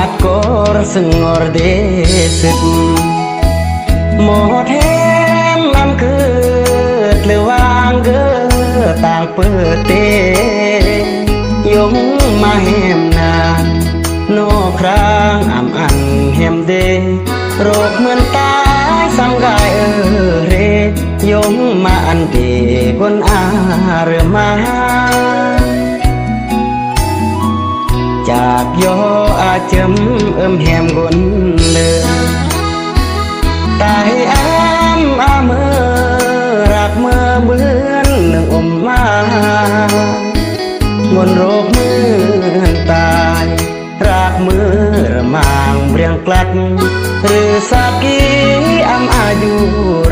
matkor sengor desit một hem am cứ lưu vang gơ tàng bơ tê yong ma hem na no krang am an hem de rok mươn tai sang gai re yong ma an de gon a re maจากโยอาจมแฮมกนเลือตายอาเมื่อรักเมื่อเหมือนหนึ่งมางนโรคเมื่อตายรักเมื่อระมางเรียงกลัดหรือสักกี่อายุ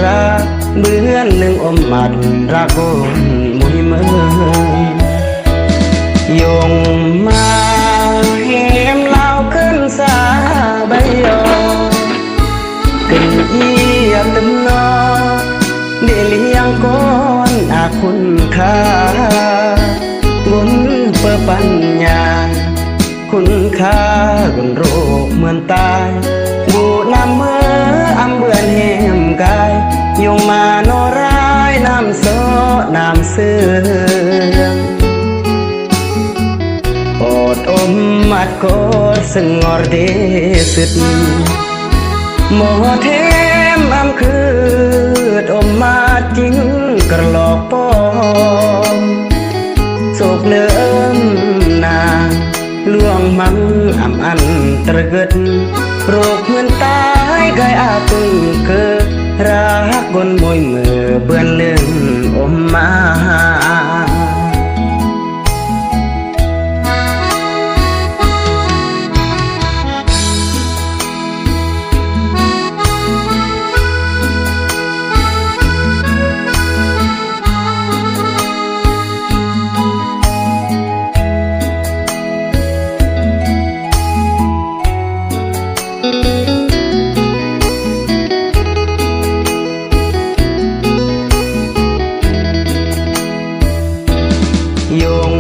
รักเหมือนหนึ่งมัดรักคนมุยเมื่อยงมาเห็มเล่าขึ้นสาใบยอขึ้นเยียบตึมนอเดเลี้ยงก้อนอาคุณค่าบุญเพื่อปัญญาคุณค่ากุนโรคเหมือนตายบูนำเมื่ออำเบื่อเห็มกายยงมาโนร้ายน้ำโซน้ำเสื่ออดมัดกอดสงอร์เดสิตโมเทมอำคือมาจริงกระหลอกปอมโศกเลื่อมนาล่วงมันอันตระเกิดโรคเหมือนตายกายอาตึงเกิดรักบนมวยมือเบื่อเลื่อนมาโยง